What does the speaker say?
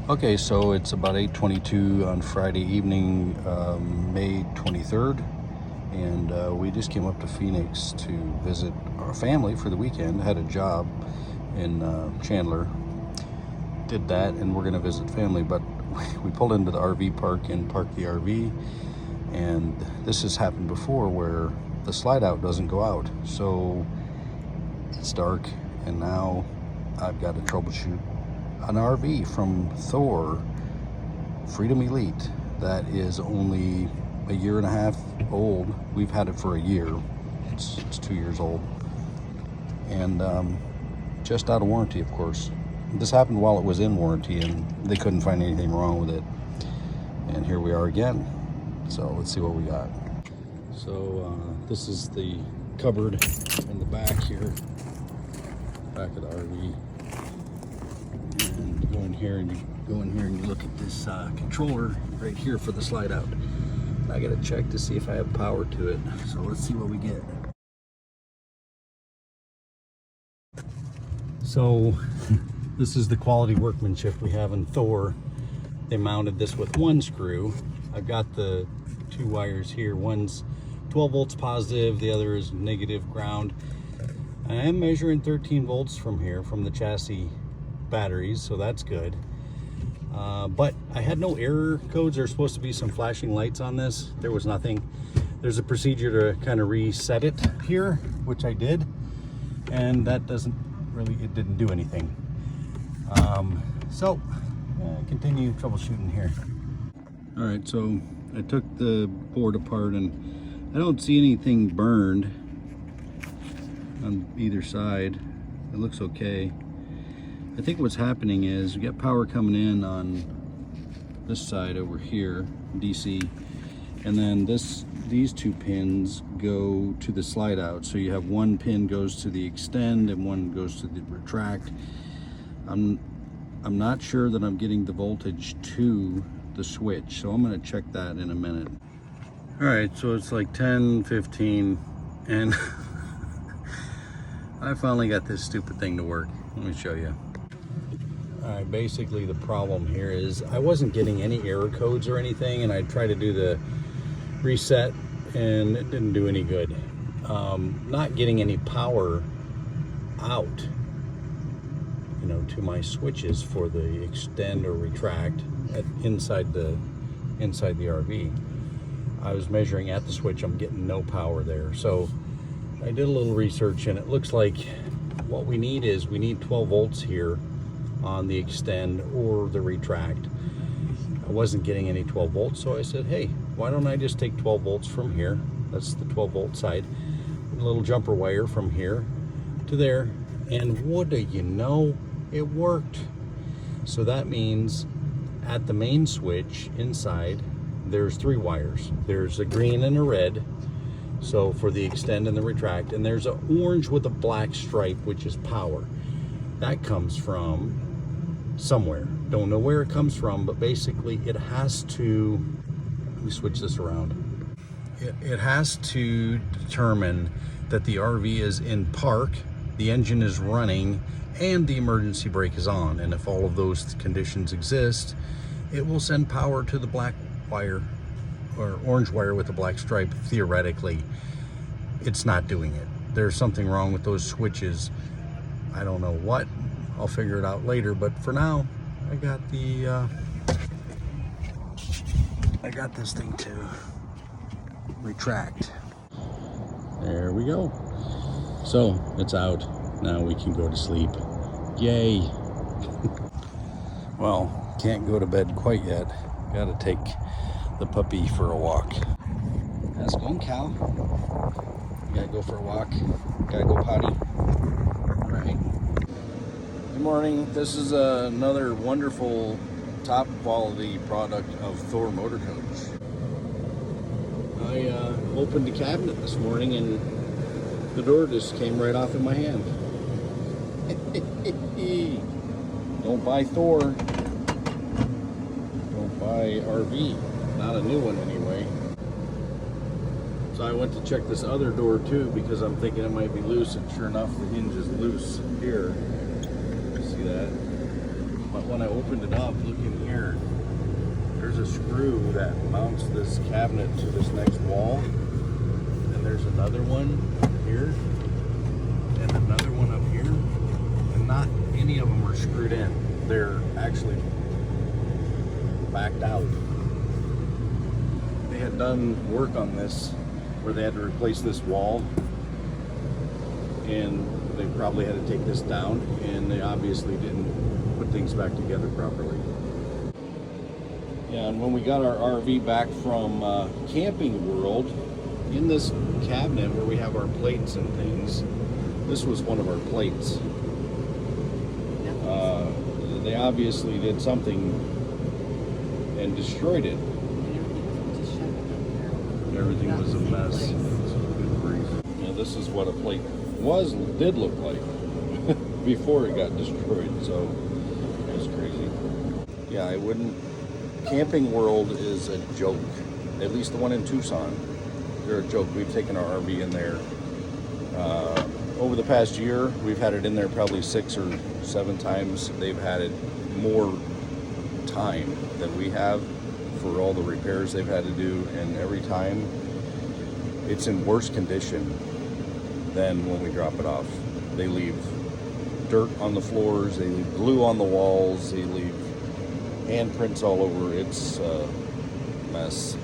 Okay, so it's about 8:22 on Friday evening, May 23rd, and we just came up to Phoenix to visit our family for the weekend. Had a job in Chandler, did that, and we're going to visit family, but we pulled into the RV park and parked the RV, and this has happened before where the slide out doesn't go out, so it's dark, and now I've got to troubleshoot an RV from Thor Freedom Elite that is only a year and a half old. We've had it for a year. It's 2 years old, and just out of warranty, of course. This happened while it was in warranty, and they couldn't find anything wrong with it. And here we are again. So let's see what we got. So this is the cupboard in the back here, back of the RV. And you go in here and you look at this controller right here for the slide out. I gotta check to see if I have power to it. So let's see what we get. So this is the quality workmanship we have in Thor. They mounted this with one screw. I've got the two wires here. One's 12 volts positive, the other is negative ground. I am measuring 13 volts from here, from the chassis batteries, so that's good. But I had no error codes. There's supposed to be some flashing lights on this. There was nothing. There's a procedure to kind of reset it here, which I did, and that it didn't do anything. So continue troubleshooting here. All right, so I took the board apart and I don't see anything burned on either side. It looks okay. I think what's happening is we got power coming in on this side over here, DC, and then these two pins go to the slide out. So you have one pin goes to the extend and one goes to the retract. I'm not sure that I'm getting the voltage to the switch, so I'm going to check that in a minute. All right, so it's like 10:15 and I finally got this stupid thing to work. Let me show you. All right, basically the problem here is I wasn't getting any error codes or anything, and I tried to do the reset and it didn't do any good. Not getting any power out, to my switches for the extend or retract inside the RV. I was measuring at the switch. I'm getting no power there. So I did a little research, and it looks like what we need 12 volts here on the extend or the retract. I wasn't getting any 12 volts, so I said, hey, why don't I just take 12 volts from here? That's the 12 volt side. A little jumper wire from here to there, and what do you know? It worked. So that means at the main switch inside, there's 3 wires. There's a green and a red, so for the extend and the retract, and there's an orange with a black stripe, which is power. That comes from somewhere. Don't know where it comes from, but basically it has to, let me switch this around. It has to determine that the RV is in park, the engine is running, and the emergency brake is on. And if all of those conditions exist, it will send power to the black wire or orange wire with the black stripe. Theoretically, it's not doing it. There's something wrong with those switches. I don't know what. I'll figure it out later, but for now, I got this thing to retract. There we go. So it's out. Now we can go to sleep. Yay. Well, can't go to bed quite yet. Gotta take the puppy for a walk. How's it going, Cal? You gotta go for a walk. Gotta go potty. All right. Good morning. This is another wonderful top quality product of Thor Motor Coach. I opened the cabinet this morning and the door just came right off in my hand. Don't buy Thor. Don't buy RV. Not a new one anyway. So I went to check this other door too because I'm thinking it might be loose, and sure enough the hinge is loose here. See that? But when I opened it up, look in here. There's a screw that mounts this cabinet to this next wall. And there's another one here. And another one up here. And not any of them are screwed in. They're actually backed out. They had done work on this where they had to replace this wall. And they probably had to take this down. And they obviously didn't put things back together properly. Yeah, and when we got our RV back from Camping World, in this cabinet where we have our plates and things, this was one of our plates. They obviously did something and destroyed it. Everything was a mess. Good grief. Yeah, this is what a plate did look like before it got destroyed. So it was crazy. Yeah, I wouldn't. Camping World is a joke. At least the one in Tucson, they're a joke. We've taken our RV in there. Over the past year, we've had it in there probably 6 or 7 times. They've had it more time than we have for all the repairs they've had to do, and every time it's in worse condition than when we drop it off. They leave dirt on the floors, they leave glue on the walls, they leave handprints all over. It's a mess.